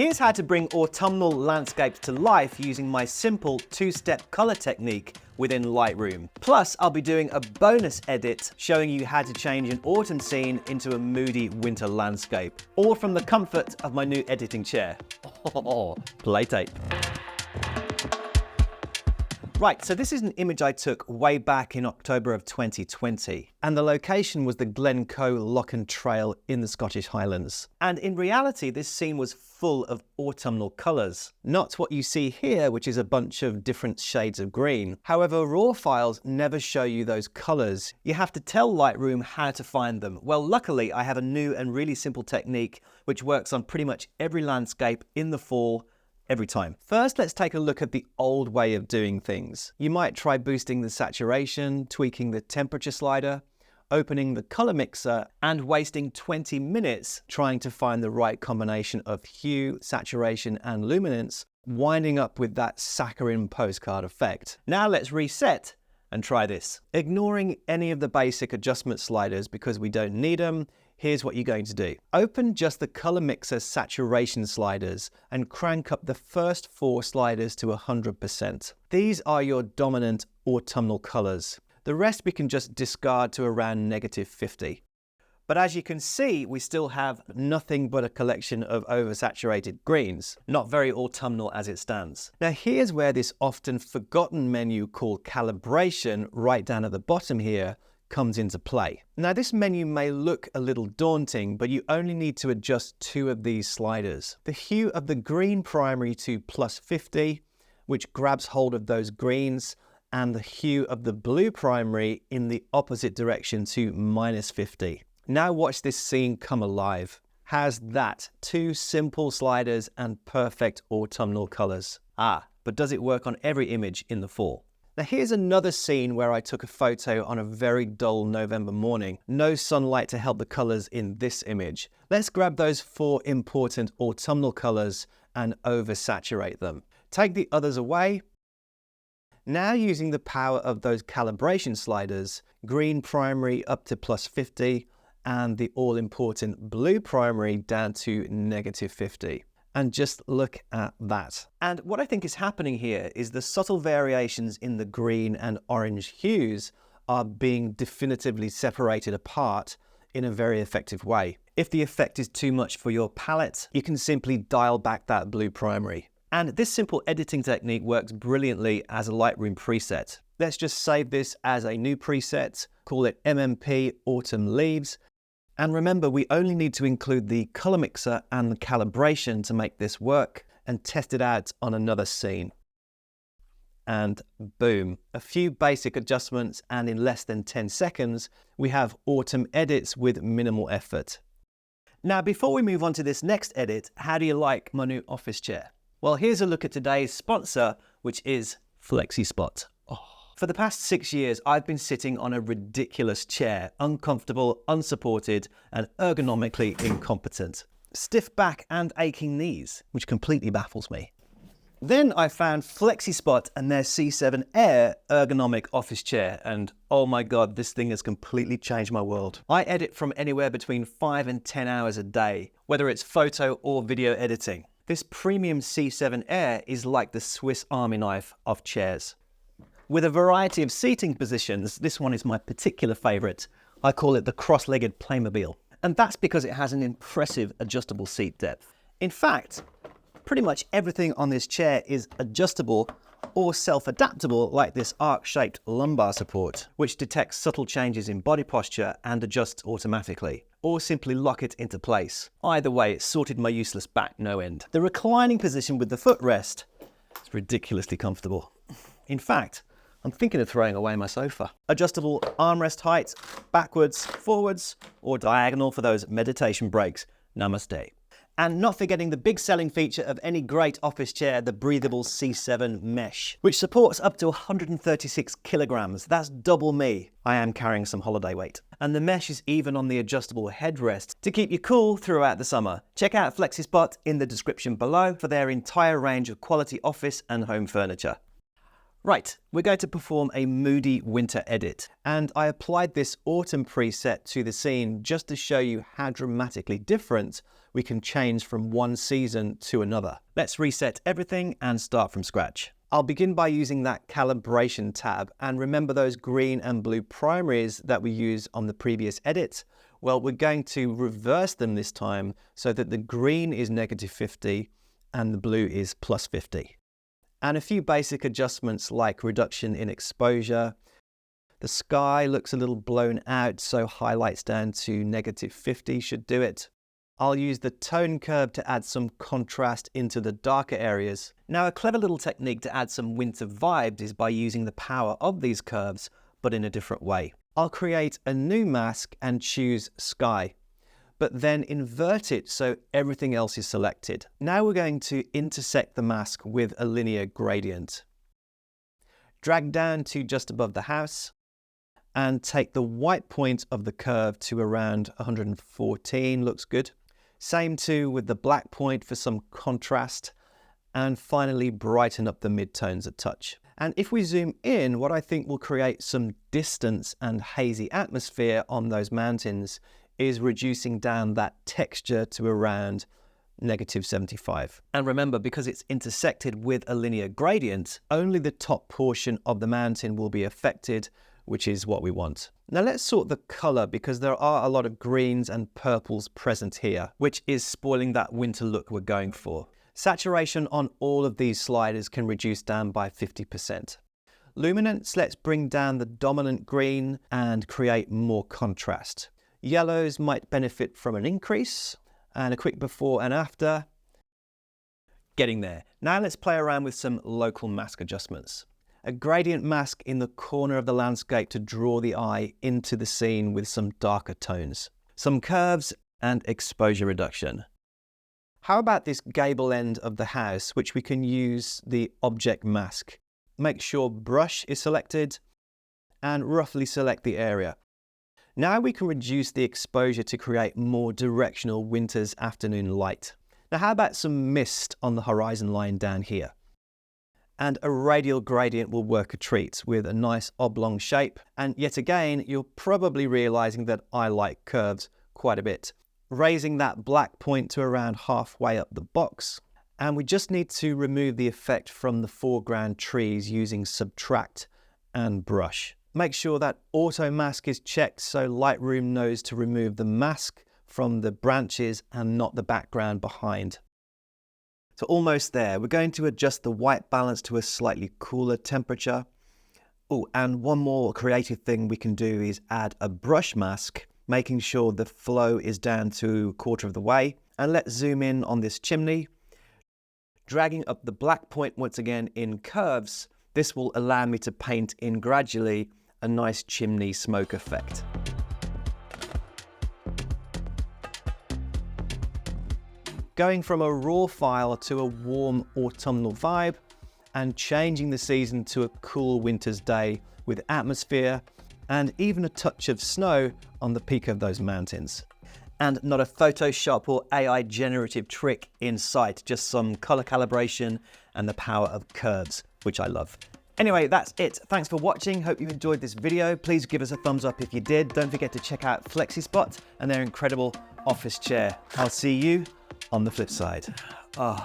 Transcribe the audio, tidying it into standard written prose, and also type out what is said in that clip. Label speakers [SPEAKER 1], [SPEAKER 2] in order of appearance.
[SPEAKER 1] Here's how to bring autumnal landscapes to life using my simple two-step color technique within Lightroom. Plus, I'll be doing a bonus edit showing you how to change an autumn scene into a moody winter landscape, all from the comfort of my new editing chair. Play tape. Right, so this is an image I took way back in October of 2020, and the location was the Glencoe Loch and Trail in the Scottish Highlands. And in reality, this scene was full of autumnal colours, not what you see here, which is a bunch of different shades of green. However, raw files never show you those colours. You have to tell Lightroom how to find them. Well, luckily, I have a new and really simple technique which works on pretty much every landscape in the fall, every time. First, let's take a look at the old way of doing things. You might try boosting the saturation, tweaking the temperature slider, opening the color mixer, and wasting 20 minutes trying to find the right combination of hue, saturation, and luminance, winding up with that saccharine postcard effect. Now let's reset and try this. Ignoring any of the basic adjustment sliders because we don't need them, here's what you're going to do. Open just the color mixer saturation sliders and crank up the first 4 sliders to 100%. These are your dominant autumnal colors. The rest we can just discard to around -50. But as you can see, we still have nothing but a collection of oversaturated greens. Not very autumnal as it stands. Now here's where this often forgotten menu called calibration, right down at the bottom here, comes into play. Now this menu may look a little daunting, but you only need to adjust 2 of these sliders. The hue of the green primary to +50, which grabs hold of those greens, and the hue of the blue primary in the opposite direction to -50. Now watch this scene come alive. How's that? 2 simple sliders and perfect autumnal colors. But does it work on every image in the fall? Now here's another scene where I took a photo on a very dull November morning. No sunlight to help the colors in this image. Let's grab those 4 important autumnal colors and oversaturate them. Take the others away. Now using the power of those calibration sliders, green primary up to +50 and the all-important blue primary down to -50. And just look at that. And what I think is happening here is the subtle variations in the green and orange hues are being definitively separated apart in a very effective way. If the effect is too much for your palette, you can simply dial back that blue primary. And this simple editing technique works brilliantly as a Lightroom preset. Let's just save this as a new preset, call it MMP Autumn Leaves. And remember, we only need to include the color mixer and the calibration to make this work, and test it out on another scene. And boom, a few basic adjustments, and in less than 10 seconds, we have autumn edits with minimal effort. Now, before we move on to this next edit, how do you like my new office chair? Well, here's a look at today's sponsor, which is Flexispot. For the past 6 years, I've been sitting on a ridiculous chair, uncomfortable, unsupported, and ergonomically incompetent. Stiff back and aching knees, which completely baffles me. Then I found Flexispot and their C7 Air ergonomic office chair, and oh my God, this thing has completely changed my world. I edit from anywhere between 5 and 10 hours a day, whether it's photo or video editing. This premium C7 Air is like the Swiss Army knife of chairs. With a variety of seating positions, this one is my particular favorite. I call it the cross-legged Playmobil. And that's because it has an impressive adjustable seat depth. In fact, pretty much everything on this chair is adjustable or self-adaptable, like this arc-shaped lumbar support, which detects subtle changes in body posture and adjusts automatically, or simply lock it into place. Either way, it sorted my useless back no end. The reclining position with the footrest is ridiculously comfortable. In fact, I'm thinking of throwing away my sofa. Adjustable armrest height, backwards, forwards, or diagonal for those meditation breaks. Namaste. And not forgetting the big selling feature of any great office chair, the breathable C7 mesh, which supports up to 136 kilograms. That's double me. I am carrying some holiday weight. And the mesh is even on the adjustable headrest to keep you cool throughout the summer. Check out Flexispot in the description below for their entire range of quality office and home furniture. Right, we're going to perform a moody winter edit, and I applied this autumn preset to the scene just to show you how dramatically different we can change from one season to another. Let's reset everything and start from scratch. I'll begin by using that calibration tab, and remember those green and blue primaries that we used on the previous edit? Well, we're going to reverse them this time so that the green is -50 and the blue is +50. And a few basic adjustments like reduction in exposure. The sky looks a little blown out, so highlights down to -50 should do it. I'll use the tone curve to add some contrast into the darker areas. Now, a clever little technique to add some winter vibes is by using the power of these curves, but in a different way. I'll create a new mask and choose sky, but then invert it so everything else is selected. Now we're going to intersect the mask with a linear gradient. Drag down to just above the house and take the white point of the curve to around 114, looks good. Same too with the black point for some contrast, and finally brighten up the midtones a touch. And if we zoom in, what I think will create some distance and hazy atmosphere on those mountains is reducing down that texture to around -75. And remember, because it's intersected with a linear gradient, only the top portion of the mountain will be affected, which is what we want. Now let's sort the color, because there are a lot of greens and purples present here, which is spoiling that winter look we're going for. Saturation on all of these sliders can reduce down by 50%. Luminance, let's bring down the dominant green and create more contrast. Yellows might benefit from an increase, and a quick before and after. Getting there. Now let's play around with some local mask adjustments. A gradient mask in the corner of the landscape to draw the eye into the scene with some darker tones. Some curves and exposure reduction. How about this gable end of the house, which we can use the object mask? Make sure brush is selected and roughly select the area. Now we can reduce the exposure to create more directional winter's afternoon light. Now how about some mist on the horizon line down here? And a radial gradient will work a treat with a nice oblong shape. And yet again, you're probably realizing that I like curves quite a bit. Raising that black point to around halfway up the box. And we just need to remove the effect from the foreground trees using subtract and brush. Make sure that auto mask is checked so Lightroom knows to remove the mask from the branches and not the background behind. So almost there. We're going to adjust the white balance to a slightly cooler temperature. Oh, and one more creative thing we can do is add a brush mask, making sure the flow is down to a quarter of the way. And let's zoom in on this chimney. Dragging up the black point once again in curves, this will allow me to paint in gradually a nice chimney smoke effect. Going from a raw file to a warm autumnal vibe and changing the season to a cool winter's day with atmosphere and even a touch of snow on the peak of those mountains. And not a Photoshop or AI generative trick in sight, just some color calibration and the power of curves, which I love. Anyway, that's it. Thanks for watching. Hope you enjoyed this video. Please give us a thumbs up if you did. Don't forget to check out Flexispot and their incredible office chair. I'll see you on the flip side. Oh.